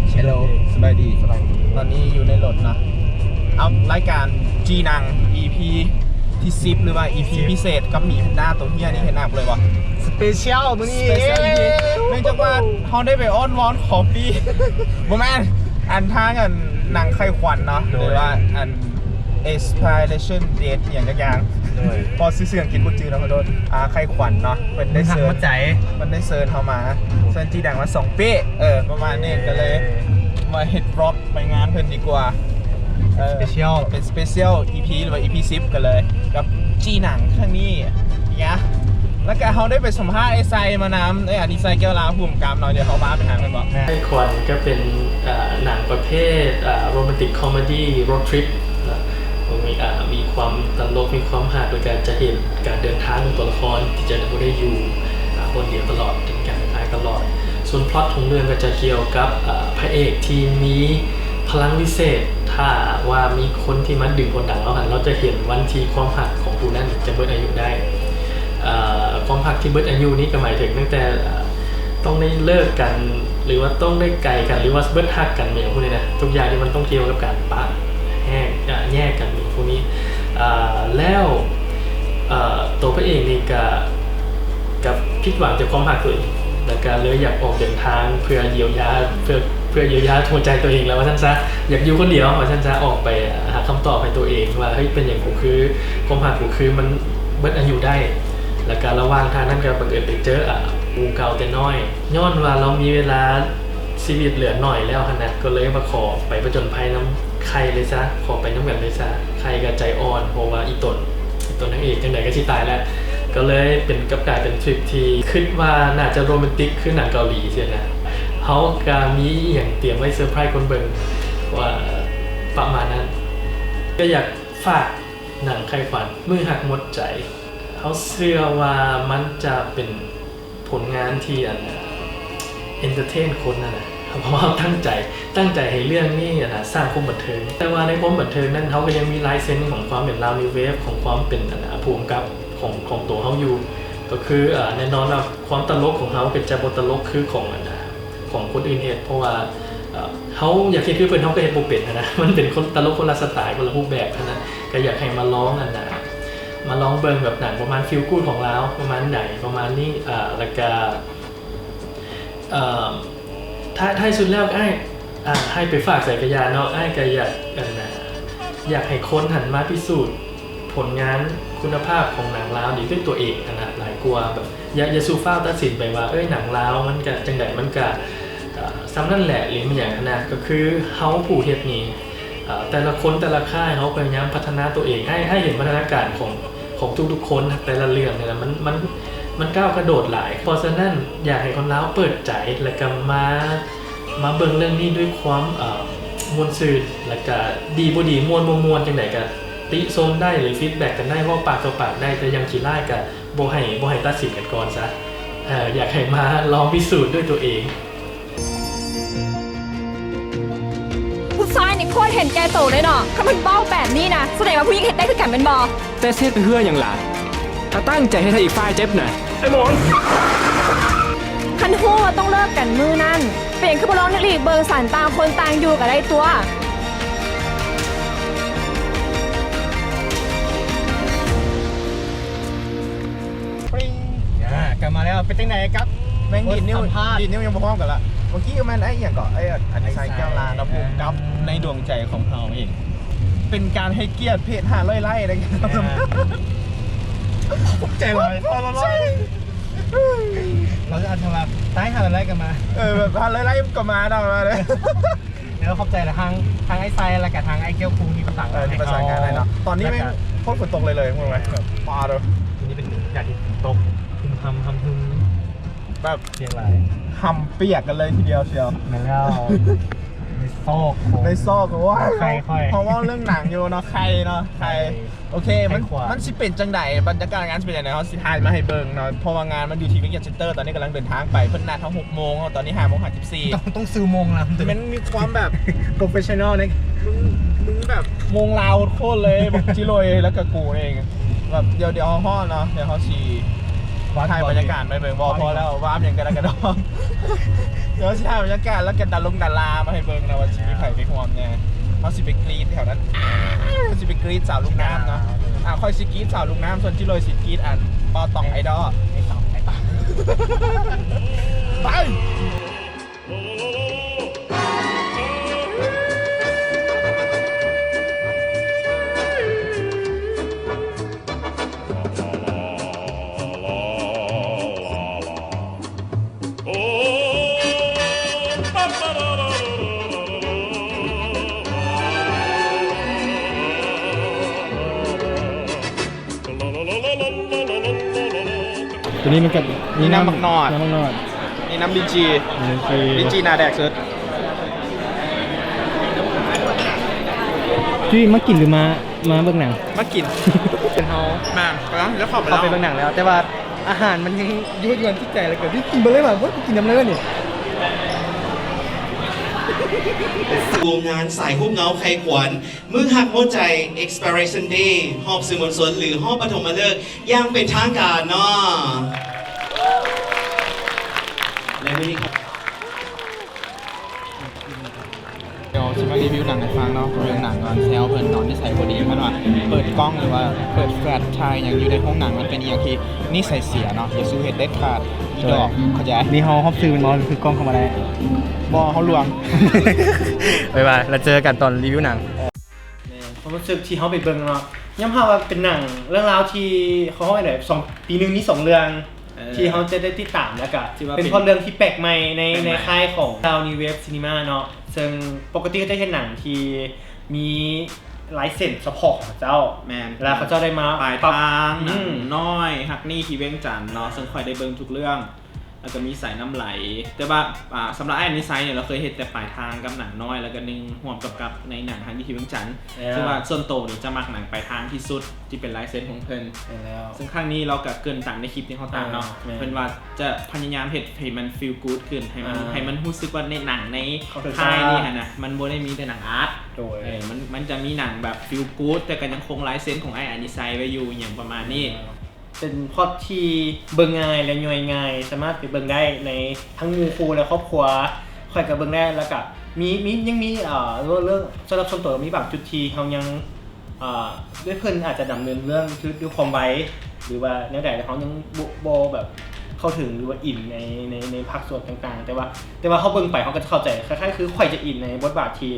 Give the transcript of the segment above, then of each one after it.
เชลโลสบายดีสบายตอนนี้อยู่ในรถนะเอารายการจีนัง EP ที่10หรือว่า EP พิเศษกับหมีแพนด้าตัวเฮียนี่เห็นหนักเลยวะ สเปเชียลมื้อนี้ เนื่องจากว่าเขาได้ไปอ้อนวอนขอปีบ่แม่นอันท่ากันหนังไข้ขวัญเนาะหรือว่าอัน Aspiration Date อย่างพอซื้อเสื่อกินบุญจืดแล้วมาโดนไข้ขวัญเนาะเป็นได้เซิร์นมันได้เซิร์นเข้ามาเซิร์นจีดังมา2 ปีประมาณนี้ก็เลยมาเฮ็ดบล็อกไปงานเพิ่นดีกว่าสเปเชียลเป็น Special EP หรือว่า EP 10กันเลยกับจีหนังครั้งนี้เนี่ยแล้วก็เขาได้ไปสัมภาษณ์ไอ้ไซมาน้ำไอ้ดีไซน์แก้วลาภูมิกรรมเนาะเดี๋ยวเขาบ้าไปหาเพื่อนบอกไอ้ควันก็เป็นหนังประเภทโรแมนติกคอมเมดี้โรดทริปมีความตลกมีความฮาโดยการจะเห็นการเดินทางของตัวละครที่จะไม่ได้อยู่บนเดียวตลอดถึงการท้ายตลอดส่วนพล็อตของเรื่องก็จะเกี่ยวกับพระเอกที่มีพลังวิเศษถ้าว่ามีคนที่มันดึงคนดังเราจะเห็นวันที่ความหักของผู้นั้นจะเบิดอายุได้ความหักที่เบิดอายุนี้ก็หมายถึงตั้งแต่ต้องได้เลิกกันหรือว่าต้องได้ไกลกันหรือว่าเบิดหักกันอย่างพวกนี้นะทุกอย่างที่มันต้องเกี่ยวกับการปะแยกกันอย่างพวกนี้แล้วตัวพระเอกนี่กับผิดหวังจากความหักตัวเองแล้วก็เลยอยากออกเดินทางเพื่อเยียวยาเพื่อเยียวยาหัวใจตัวเองแล้วว่าท่านซะอยากอยู่คนเดียวว่าท่านซะออกไปหาคำตอบให้ตัวเองว่าเฮ้ยเป็นอย่างกูคือความหักกูคือมันเบิดอายุได้แล้วก็ระหว่างทางนั้นก็บังเอิญไปเจอวงเก่าแต่น้อยย้อนว่าเรามีเวลาชีวิตเหลือหน่อยแล้วนะก็เลยมาขอไปผจญภัยน้ำใครเลยซะขอไปน้ำแบบเลยซะใครกับใจอ่อนเพราะว่าอีตนทั้งเอกจังใดก็ชิตายแล้วก็เลยเป็นกับกลายเป็นทริปที่คิดว่าน่าจะโรแมนติกขึ้นหนังเกาหลีเสียนะเขาก็มีอย่างเตรียมไว้เซอร์ไพรส์คนเบิ่งว่าประมาณนั้นก็อยากฝากหนังไข้ขวัญมือหักหมดใจเขาเชื่อว่ามันจะเป็นผลงานที่เอนเตอร์เทนคนนะเพราะว่าตั้งใจให้เรื่องนี้สร้างความบันเทิงแต่ว่าในความบันเทิงนั้นเขาก็ยังมีลายเซ็นของความเป็นลาวนิวเวฟของความเป็นภูมิกับของตัวเขาอยู่ก็คือแน่นอนว่าความตลกของเขาเป็นจะบทตลกคือของคนอื่นเหตุเพราะว่าเขาอยากคิดคือเป็นเขาก็เห็นโปรเป็ดนะมันเป็นคนตลกคนละสไตล์คนละรูปแบบนะก็อยากให้มาร้องมาร้องเบิร์นแบบหนังประมาณฟิลกูดของเราประมาณไหนประมาณนี้แล้วก็ถ้าสุดแล้วให้ไปฝากใส่กระยาเนาะก็อยากให้คนหันมาพิสูจน์ผลงานคุณภาพของหนังลาวดีด้วยตัวเองนะหลายกลัวแบบอย่าสู้ฟ้าตัดสินไปว่าหนังลาวมันก็จังใดมันก็ซ้ำนั่นแหละหรือมันอย่างนั้นก็คือเขาผู้เฮ็ดนี้แต่ละคนแต่ละค่ายเขาพยายามพัฒนาตัวเองให้เห็นพัฒนาการของทุกๆคนแต่ละเรื่องเนี่ยมันก้าวกระโดดหลายเพราะฉะนั้นอยากให้คนลาวเปิดใจและก็มาเบิ่งเรื่องนี้ด้วยความมวลซื่นและก็ดีบ่ดีมวลจังไดก็ติชมได้หรือฟีดแบ็กกันได้ว่าปากต่อปากได้แต่ยังขี้ร้ายก็บ่ให้ตัดสินกันก่อนซะอยากให้มาลองพิสูจน์ด้วยตัวเองผู้ชายนี่โคตรเห็นแกโตเลยเนาะถ้ามันเบ้าแบบนี้นะแสดงว่าผู้หญิงเห็นได้คือกันเป็นบอแต่เซตไปเพื่ออย่างหล่ะถ้าตั้งใจให้ถ้าอีกฝ่ายเจ็บนะไอ้หมอนคันฮู้ว่าต้องเลิกกันมือนั่นเปลี่ยนคือมาร้องหลีกเบิงสันต่างคนต่างอยู่กับได้ตัวกลับมาแล้วเป็นตั้งไหนครับแม่งดีดนิ้วยังพร้อมกันละเมื่อกี้ก็มันอย่างก่อนดีไซน์แก้วลาเราภูมิกับในดวงใจของเราเองเป็นการให้เกียรติเพจ500 ไร่อะไรกันใจลอยเราจะทำแบบตั้ง500 ไร่กันมาแบบ500 ไร่ก็มาได้มาเลยแล้วขอบใจละทางไอ้ไซและกับทางไอ้เกียวคูมีภาษางานอะไรเนาะตอนนี้ไม่โคตรฝนตกเลยมึงไหมแบบปาเลยทีนี้เป็นอยากที่ตกทำแบบเปียกอะไรทำเปียกกันเลยทีเดียวเชียวแล้วในซอกว่าใครเพราะว่าเรื่องหนังอยู่เนาะใครโอเคมันสิเป็นจังไดบรรยากาศงานสิเป็นยังไงเขาสิถ่ายมาให้เบิ่งเนาะเพราะว่างานมันอยู่ที่วิกเก็ตเซ็นเตอร์ตอนนี้กำลังเดินทางไปเพิ่นนัดทั้ง6 โมงตอนนี้5:54ต้องซื้อโมงละมันมีความแบบโปรเฟชชั่นอลนะมึงแบบโมงลาวโคตรเลยบอกจิโรยแล้วก็กูเอง แบบเดี๋ยวห้องเนาะเดี๋ยวเขาชีถ่ายบรรยากาศไปเบิ่งบอพอแล้ววาบอย่างกระดองเดี๋ยวถ่ายบรรยากาศแล้วกันดารามาให้เบิ่งนะว่าชีมีไผ่ไปห่วงเนี่ยเขาสิไปกรีดแถวนั้นเขาสิไปกรีดสาวลูกน้ำเนาะคอยสิกรีดสาวลูกน้ำส่วนที่เลยสิกรีดปอตองไอดอลไป ตัวนี้มันกับ นี่น้ำมักนอด น้ำมักนอด นี่น้ำลินจีนาแดกเซิร์ช จุ้ยมากินหรือมาเบิ่งหนัง มากินเป็นเฮาแม่แล้วเข้าไป เขาไปเบิ่งหนังแล้ว แต่ว่าอาหารมันยังยั่วยวนที่ใจเลยเกิดที่กินไปเลยว่ากินน้ำเลยนี่ รวมงานสายฮุบเงาใครขวัญมึงหักหัวใจ Expiration Day หอบสื่อมวลชนหรือหอบปฐมฤกษ์ยังเป็นทางการเนาะและวันนี้ครับ เดี๋ยวจะมารีวิวหนังให้ฟังเนาะเรื่องหนังก่อนแซวเพิ่นนอนที่ใส่พอดีมันว่าเปิดกล้องหรือว่าเปิดแฟลชไทยอย่างอยู่ในห้องหนังมันเป็นอย่างที่นี่ใส่เสียเนาะอย่าสู้เห็ดเด็ดขาดอีดอกเข้าใจ มีฮอฮอบซื้อเป็นมอคือกล้องเข้ามาได้ บอเขาลวง บ๊ายบายแล้วเจอกันตอนรีวิวหนังความรู้สึกที่เขาไปเบิ่งเนาะย้ำภาพว่าเป็นหนังเรื่องราวที่เขาให้แบบปีนึงมี2เรื่องที่เขาจะได้ติดตามแล้วก็เป็นเพราะเรื่องที่แปลกใหม่ในค่ายของดาวนิเวฟซินีมาเนาะซึ่งปกติก็จะเห็นหนังที่มีหลายเส้นสปอร์ตของเจ้า แมน แล้วเขาเจ้าได้มา ปลายทางหนังน้อยฮักนี่ที่เวียงจันทน์เนาะซึ่งคอยได้เบิ่งทุกเรื่องแล้วก็มีสายน้ำไหลแต่ว่าสำหรับไอ้นิสัยเนี่ยเราเคยเห็นแต่ปลายทางกับหนังน้อยแล้วก็นึงห่วมกับในหนังฮักนี่ที่เวียงจันทน์ซึ่งว่าส่วนโตเนี่ยจะมักหนังปลายทางที่สุดที่เป็นลายเซ็นของเพิ่น แล้ว ซึ่งครั้งนี้เราก็เกินต่างในคลิปที่เขาตามเนาะ แม่น เพิ่นว่าจะพยายามเฮ็ดให้มันฟีลกู๊ดขึ้นให้มันรู้สึกว่าในหนังใน เขาเป็น ค่ายนี่ฮะนะมันบ่ได้มีแต่หนังอาร์ต โดย มันจะมีหนังแบบฟีลกู๊ดแต่ก็ยังคงลายเซ็นของไอ้อานิไซไว้อยู่อย่างประมาณนี้ เป็นพล็อตที่เบิ่งง่ายและย่อยง่ายสามารถไปเบิ่งได้ในทั้งหมู่คู่และครอบครัวค่อยกับเบิ่งได้แล้วก็ยังมีเรื่องสำหรับส่วนตัวมีบางจุดที่เขายังด้วยเพิ่นอาจจะดำเนินเรื่องด้วยความไวหรือว่าแนวใดเขายังบ่แบบเข้าถึงหรือว่าอินในภาคส่วนต่างๆแต่ว่าเขาเบิ่งไปเขาก็จะเข้าใจคล้ายๆคือค่อยจะอินในบทบาทที่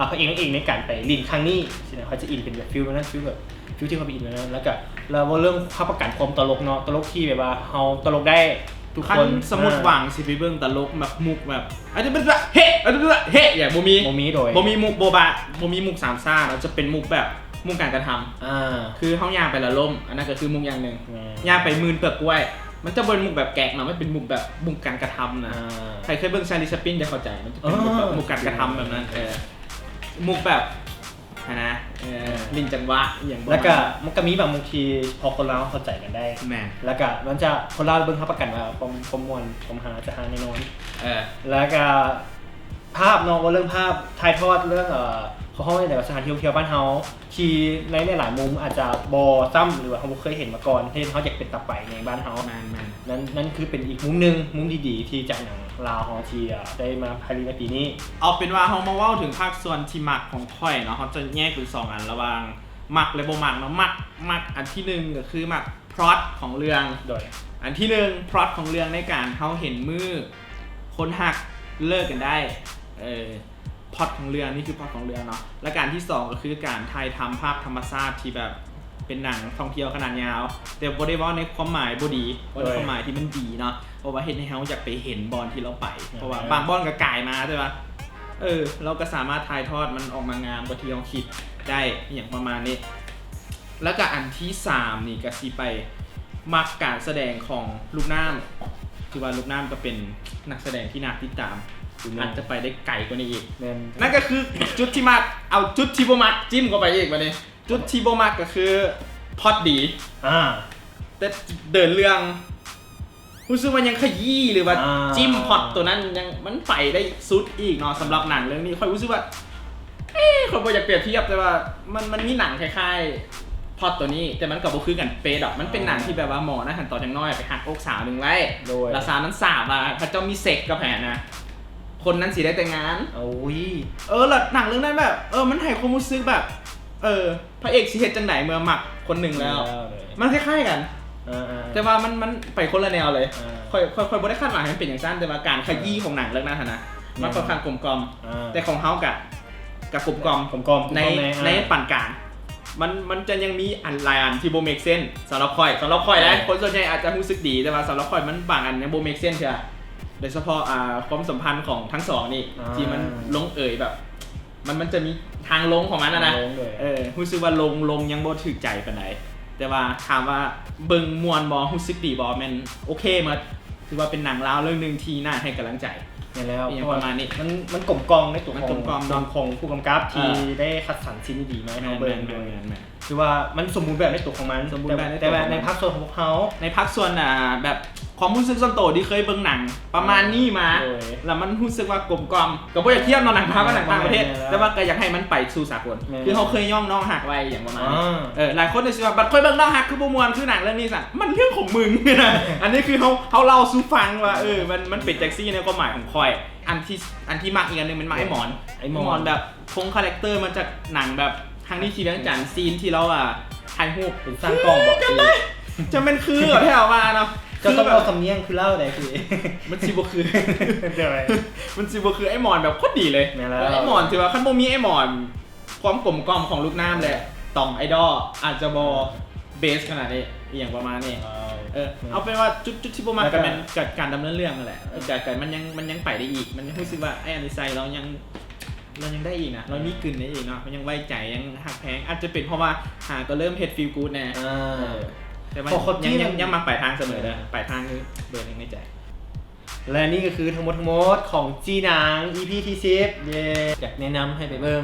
พระเอกนางเอกในการไปลินครั้งนี้ใช่ไหมเขาจะอินเป็นแบบฟิลนั้นฟิลแบบฟิลที่เขาไปอินนั้นแล้วก็เราเรื่องค่าประกันความตลกเนาะตลกที่แบบว่าเขาตลกได้ทุก คั คน นสมมุติหวังสิไปเบิ่งตลกแบบมุกแบบอาจจะเป็นแบบเฮ้อาจจะเป็นแบบเฮ้อย่างบ่มี โมมีโดย บ่มีมุกโบบะบ่มีมุกสามซ่าแล้วจะเป็นมุกแบบมุกการกระทำคือเฮาย่างไปละล่มอันนั้นก็คือมุกอย่างหนึงย่างไปมื่นเปลือกกล้วยมันจะเป็นมุกแบบแกะเนาะไม่เป็นมุกแบบมุกการกระทำนะใครเคยเบิ่งแซนดี้สปินจะเข้าใจมันจะเป็นมุกแบบมุกการกระทำแบบนั้นมุกแบบนะลินจังหวะอย่าง แล้วก็มันก็มีบางมุกที่พอคนเราเข้าใจกันได้ แมน แล้วก็มันจะคนเราเบิ่งค่าประกันว่าความมวลความหาจะหาแน่นอน แล้วก็ภาพเนาะว่าเรื่องภาพถ่ายทอดเรื่องเขาห้องในสถานที่ท่องเที่ยวบ้านเฮาที่ในหลายมุมอาจจะบ่ซ้ำหรือว่าเขาบ่เคยเห็นมาก่อนที่เขาอยากเป็นตับไปในบ้านเฮา แมน นั่นคือเป็นอีกมุมหนึงมุมดีๆที่จากหนังลาวเฮาที่ได้มาผลิตในปีนี้ เอาเป็นว่าเฮามาเว้าถึงภาคส่วนที่มักของค่อยเนาะเขาจะแยกเป็น2อันระหว่างมักและบ่มักเนาะมักอันที่1ก็คือมักพล็อตของเรื่อง โดย อันที่1พล็อตของเรื่องในการเฮาเห็นมือคนหักเลิกกันได้พล็อตของเรื่องนี่คือพล็อตของเรื่องเนาะและการที่2ก็คือการถ่ายทำภาพธรรมชาติที่แบบเป็นหนังท่องเที่ยวขนาดยาวแต่บ่ได้ว่าในความหมายบ่ดีบ่ได้ความหมายที่มันดีเนาะเพราะว่าเฮ็ดให้เฮาอยากไปเห็นบอลที่เราไปเพราะว่าบางบอลก็กลายมาใช่ป่ะเราก็สามารถถ่ายทอดมันออกมางามกว่าที่เราคิดได้อย่างประมาณนี้แล้วก็อันที่3นี่ก็สิไปมักการแสดงของลูกน้ำคือว่าลูกน้ำก็เป็นนักแสดงที่น่าติดตามอาจจะไปได้ไกลกว่านี้อีกนั่นก็คือจุดที่มักเอาจุดที่บ่มักจิ้มเข้าไปอีกบัดนี้จุดที่บ่มักก็คือพล็อตดีแต่เดินเรื่องรู้สึกว่ายังขยี้หรือว่าจิ้มพล็อตตัวนั้นยังมันไปได้สุดอีกเนาะสำหรับหนังเรื่องนี้ค่อยรู้สึกว่าคนบ่อยากเปรียบเทียบแต่ว่ามันมีหนังคล้ายๆ พล็อตตัวนี้แต่มันกับบุคือกันเป๊ะดอกมันเป็นหนังที่แบบว่าหมอนะหันต่อจังน้อยไปหักอกสาวหนึ่งไว้ โดย แล้วสาวนั้นสาบว่าพระเจ้ามีเซ็กกับแผนนะคนนั้นสิได้แต่งงาน โอ้ย แล้วหนังเรื่องนั้นแบบมันให้ความรู้สึกแบบพระเอกสิเฮ็ดจังไหนเมื่อหมักคนหนึ่งแล้ว มันคล้ายๆกัน แต่ว่ามันไปคนละแนวเลยค่อยบ่ได้คาดหวังให้มันเป็นอย่างนั้นแต่ว่าการขยี้ของหนังเรื่องนั้นนะมันค่อนข้างกลมกล่อมแต่ของเฮากับกลมกล่อมในปานกลางมันจะยังมีอันหลายอันที่โบเมกเซนสำหรับค่อยนะคนส่วนใหญ่อาจจะรู้สึกดีแต่ว่าสำหรับค่อยมันบางอันยังโบเมกเซนใช่ไหมโดยเฉพาะความสัมพันธ์ของทั้งสองนี่ที่มันลงเอ่ยแบบมันจะมีทางลงของมันนะรู้สึกว่าลงยังบ่ถึกใจปานใดแต่ว่าถามว่าเบิ่งมวนบ่รู้สึกดีบ่แม่นโอเคหมดถือว่าเป็นหนังลาวเรื่องนึงที่น่าให้กำลังใจ เนี่ยแล้ว ประมาณนี้ มันกลมกล่อมในตัว มันกลมกล่อม ของผู้กำกับที่ได้คัดสรรชิ้นดีๆมาให้เราเบิ่งด้วยคือว่ามันสมบูรณ์แบบในตัวของมัน สมบูรณ์แบบในตัว แต่แบบในภาคส่วนของพวกเขา ในภาคส่วนแบบความรู้สึกส่วนตัวที่เคยเบิ่งหนังประมาณนี้มา โดย แล้วมันรู้สึกว่ากลมกล่อมก็บ่อยากเทียบเนาะหนังพาก็หนังต่างประเทศ แล้ว แต่ว่าก็อยากให้มันไปสู่สากล แม่น คือเขาเคยย่องน้องหักไว้อย่างประมาณนี้ อ่า หลายคนจะคิดว่าบัดเคยเบิ่งน้องหักคือบ่ม่วนคือหนังเรื่องนี้สั่นมันเรื่องของมึง อันนี้คือเขาเล่าสู่ฟังว่ามันเป็นแท็กซี่ในความหมายของคอยอันที่มักอีกอันนึงมันมักไอ้หมอนแบบคงคาแรคเตอร์มาจากหนังแบบทางนี้ทีเรื่องจันซีนที่เราถ่ายรูป เป็นสร้างกล้องบอก กันเลยจะเป็นคือเหรอที่เอามาเนาะ จะต้องเอาสำเนียงคือเล่าอะไรคือ มันซิบคือ เดี๋ยวไ มันซิบคือไอ้หมอนแบบโคตรดีเลย แม่แล้ว ไอ้หมอนถือว่าขั้นบ่มีไอ้หมอนความกลมกล่อมของลูกน้ำเลยต่อมไอดอลอาจจะบอเบสขนาดนี้อย่างประมาณนี้เอาเป็นว่าจุดที่ประมาณกันเป็นการดำเนินเรื่องนั่นแหละแต่มันยังไปได้อีกมันยังรู้สึกว่าไอ้อันนี้ไซเรายังได้อีกนะเรามีกลิ่นได้อีกเนาะมันยังไว้ใจยังหักแพงอาจจะเป็นเพราะว่าหาก็เริ่มเฮ็ดฟีลกู๊ดแน่แต่ว่ายังมาปลายทางเสมอเลยปลายทางคือเบอร์นึงในใจ และนี่ก็คือทั้งหมดของจีหนัง EP ที่10เย้อยากแนะนำให้ไปเบิ่ง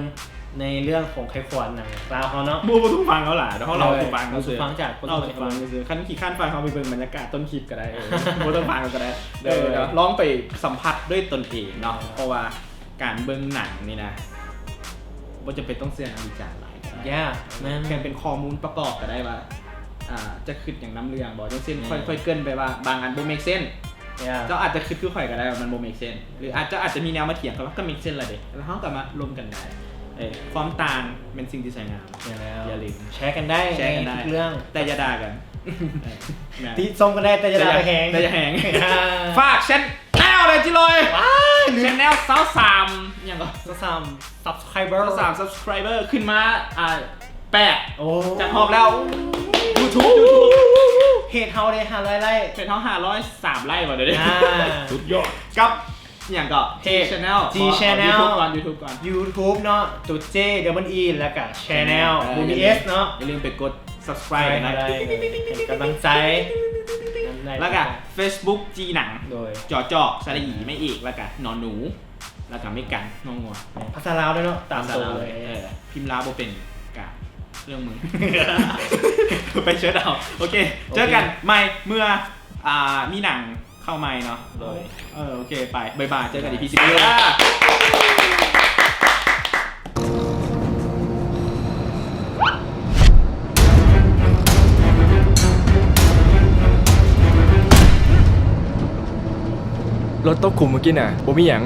ในเรื่องของไขขวัญหนังลาวเขาเนาะ บูทุกฟังเขาหล่ะแล้วเราทุกฟัง เราทุกฟังจากคน เรา ทุ ทุ ก ก ฟั ฟั ง งคือขั้นขี่ขั้นฟังเขาไปเบิ่งบรรยากาศต้นคลิปก็ได้บูทุกฟังก็ได้เดี๋ยวลองไปสัมผัสด้วยตนเองเนาะเพราะว่าการเบิ่งหนังนี่นะว่าจะเป็นต้องเสียงวิจารณ์หลาย ย่านั่น แค่เป็นข้อมูลประกอบก็ได้ว่าจะคิดอย่างน้ำเรื่องบอกจังเส้นค่อยๆเกินไปว่าบางอันโบเมกเส้น ย่า เจ้าอาจจะคิดคือข่อยก็ได้ว่ามันโบเมกเซนหรืออาจจะมีแนวมาเถียงกันว่าก็เมกเซนอะไรเด็กแล้วเขากลับมารวมกันได้ความต่างเป็นสิ่งที่สวยงาม อย่าลืม แชร์กันได้ แชร์กันได้ ในทุกเรื่อง แต่อย่าด่ากัน ที่ส้มกันได้แต่จะด่าไปแหง แต่อย่าแหงฝากแชนแนลเลยจิโร่แชนแนลสาวสามอย่างก็ ซ้ำ subscriber สาวสาม subscriber ขึ้นมา8 โอ้ จากหอบแล้ว YouTube เพจเฮาได้500ไลค์ เป็นเท่า503 ไร่มาเดี๋ยวนี้ สุดยอด กับอย่างก็ G Channel G Channel YouTube ก่อน YouTube เนาะจุด J double E แล้วก็ Channel BBS เนาะ อย่าลืมไปกด subscribe กันนะ เป็นกำลังใจ แล้วก็ Facebook G หนัง โดย จ่อสระอีไม่อีกแล้วก็นอนหนู แล้วก็ไม่กันงองัว ภาษาลาวด้วยเนาะตามตัวเลย พิมพ์ลาวบ่เป็นกะเรื่องมึง ไปเชิญเอาโอเค เจอกันใหม่เมื่อมีหนังเข้าใหม่เนาะ โดย โอเคไปบ๊ายบายเจอกันอีพี10รถตกขุมเมื่อกี้น่ะบ่มีหยัง